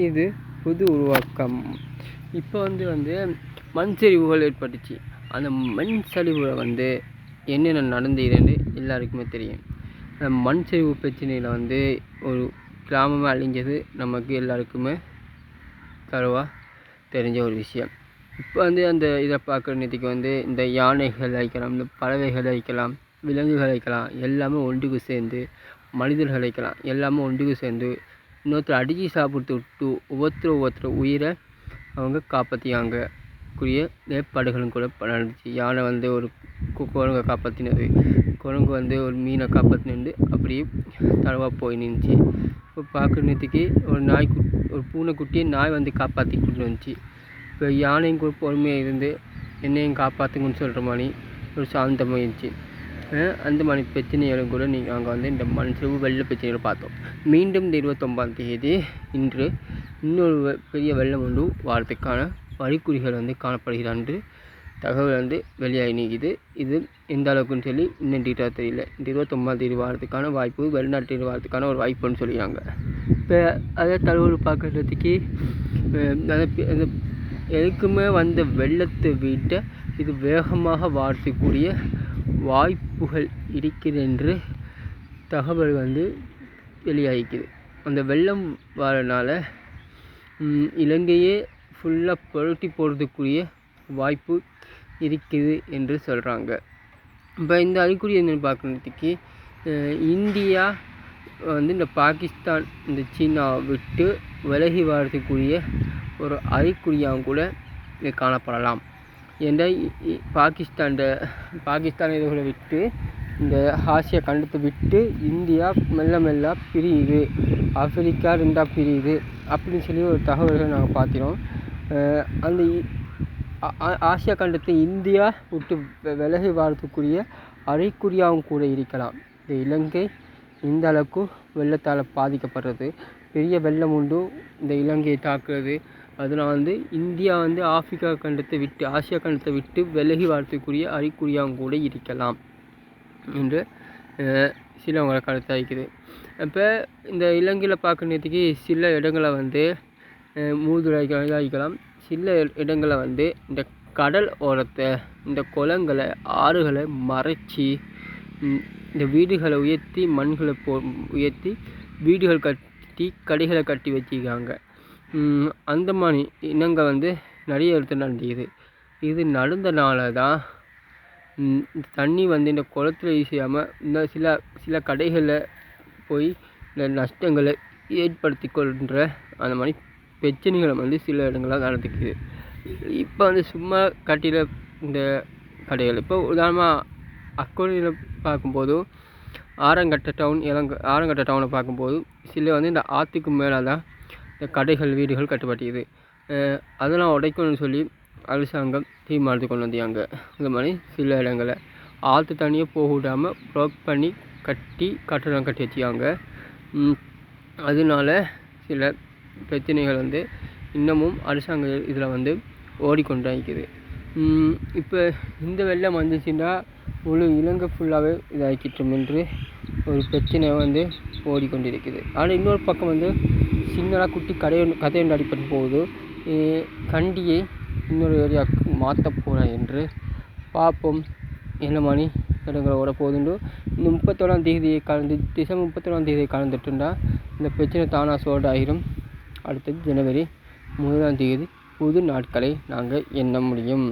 இது புது உருவாக்கம். இப்போ வந்து மண் சரிவுகள் ஏற்பட்டுச்சு. அந்த மண் சரிவில் என்னென்ன நடந்ததுன்னு எல்லாருக்குமே தெரியும். அந்த மண் சரிவு பிரச்சனையில் ஒரு கிராமமே அழிஞ்சது நமக்கு எல்லாருக்குமே தரவாக தெரிஞ்ச ஒரு விஷயம். இப்போ அந்த இதை பார்க்குற நேற்றுக்கு இந்த யானைகள் அழிக்கலாம், இந்த பறவைகள் அழிக்கலாம், விலங்குகள் அழிக்கலாம், எல்லாமே ஒன்றுக்கு சேர்ந்து மனிதர்கள் அழிக்கலாம், எல்லாமே ஒன்றுக்கு சேர்ந்து இன்னொருத்தர் அடித்து சாப்பிட்டு விட்டு ஒவ்வொருத்தர் உயிரை அவங்க காப்பாற்றியாங்க கூடிய ஏற்பாடுகளும் கூட நடந்துச்சு. யானை ஒரு குரங்கை காப்பாற்றினது, குரங்கு ஒரு மீனை காப்பாற்றினது, அப்படியே தரவாக போய் நின்றுச்சு. இப்போ பார்க்குற நேற்றுக்கு ஒரு பூனைக்குட்டியை நாய் காப்பாற்றி கொண்டு வந்துச்சு. இப்போ யானையும் கூட பொறுமையாக இருந்து என்னையும் காப்பாற்றுங்கன்னு சொல்கிற மாதிரி ஒரு சாந்தமாக இருந்துச்சு. அந்த மாதிரி பிரச்சனைகளும் கூட நாங்கள் இந்த மண் சரிவு வெள்ள பிரச்சனைகளை பார்த்தோம். மீண்டும் இந்த 29ஆம் தேதி இன்று இன்னொரு பெரிய வெள்ளம் வாரத்துக்கான அறிகுறிகள் காணப்படுகிறது என்று தகவல் வெளியாகி நீக்குது. இது எந்த அளவுக்குன்னு சொல்லி இன்னும் டீட்டெயிலாக தெரியல. இந்த 29ஆம் தேதி வாரத்துக்கான வாய்ப்பு, வெளிநாட்டில் வாரத்துக்கான ஒரு வாய்ப்புன்னு சொல்லிடுறாங்க. இப்போ அதே தகவல் பார்க்குறதுக்கு எதுக்குமே வெள்ளத்தை விட இது வேகமாக வாரத்துக்கூடிய வாய்ப்புகள் இருக்கிறது என்று தகவல் வெளியாகிக்குது. அந்த வெள்ளம் வரனால இலங்கையே ஃபுல்லாக புரட்டி போடுறதுக்குரிய வாய்ப்பு இருக்குது என்று சொல்கிறாங்க. இப்போ இந்த அறிகுறி என்னென்னு பார்க்குறதுக்கு இந்தியா இந்த பாகிஸ்தான், இந்த சீனா விட்டு விலகி வரதுக்குரிய ஒரு அறிகுறியாகவும் கூட காணப்படலாம். ஏன்னா பாகிஸ்தான் இதுகளை விட்டு இந்த ஆசியா கண்டத்தை விட்டு இந்தியா மெல்ல பிரியுது, ஆப்பிரிக்கா ரெண்டாக பிரியுது அப்படின்னு சொல்லி ஒரு தகவல்களை நாங்கள் பார்க்கிறோம். அந்த ஆசியா கண்டத்தை இந்தியா விட்டு விலகி வரதுக்குரிய அறிகுறியாகவும் கூட இருக்கலாம். இந்த இலங்கை இந்த அளவுக்கு வெள்ளத்தால் பாதிக்கப்படுறது, பெரிய வெள்ளம் இந்த இலங்கையை தாக்குறது, அதனால் இந்தியா ஆப்பிரிக்கா கண்டத்தை விட்டு ஆசியா கண்டத்தை விட்டு விலகி வரத்துக்குரிய அறிகுறியாகவும் கூட இருக்கலாம் என்று சிலவங்களை கருத்தாய்க்குது. இப்போ இந்த இலங்கையில் பார்க்குற நேரத்துக்கு சில இடங்களை மூதுரைக்கலாம், சில இடங்களை இந்த கடல் ஓரத்தை, இந்த குளங்களை, ஆறுகளை மறைச்சி இந்த வீடுகளை உயர்த்தி மண்களை உயர்த்தி வீடுகள் கட்டி கடைகளை கட்டி வச்சுருக்காங்க. அந்த மாதிரி இனங்கள் நிறைய இடத்துல நடந்துக்குது. இது நடந்தனால தான் தண்ணி இந்த குளத்துல வீசாமல் இன்னும் சில கடைகளில் போய் இந்த நஷ்டங்களை ஏற்படுத்தி கொள்கின்ற அந்த மாதிரி பிரச்சனைகளை சில இடங்களாக நடந்துக்குது. இப்போ சும்மா கட்டிட இந்த கடைகள், இப்போ உதாரணமாக அக்கோனியில் பார்க்கும்போது ஆரங்கட்டை டவுனை பார்க்கும்போது சில இந்த ஆற்றுக்கு மேலே தான் இந்த கடைகள், வீடுகள் கட்டப்பட்டிருக்குது. அதெல்லாம் உடைக்கணும்னு சொல்லி அரசாங்கம் தீர்மானத்தை கொண்டு வந்தாங்க. இந்த மாதிரி சில இடங்களை ஆற்று தண்ணியை போக விடாமல் ப்ளாக் பண்ணி கட்டடம் கட்டி வச்சுக்காங்க. அதனால சில பிரச்சனைகள் இன்னமும் அரசாங்க இதில் ஓடிக்கொண்டு இருக்குது. இப்போ இந்த வெள்ளம் வந்துச்சுன்னா முழு இலங்கை ஃபுல்லாகவே இதாகிக்கிட்டோம் என்று ஒரு பிரச்சனை ஓடிக்கொண்டிருக்குது. ஆனால் இன்னொரு பக்கம் சின்னதாக குட்டி கதையொன்று அடிப்பட்டு போகுது. கண்டியை இன்னொரு ஏரியாவுக்கு மாற்ற போகிறேன் என்று பார்ப்போம். என்ன மாதிரி இடங்களோட போகுதுண்டு. இந்த 31ஆம் தேதியை டிசம்பர் 31ஆம் தேதியை கலந்துட்டுண்டா இந்த பிரச்சனை தானாக சோல்ட் ஆகிரும். அடுத்தது ஜனவரி 1ஆம் தேதி புது நாட்களை நாங்கள் எண்ண முடியும்.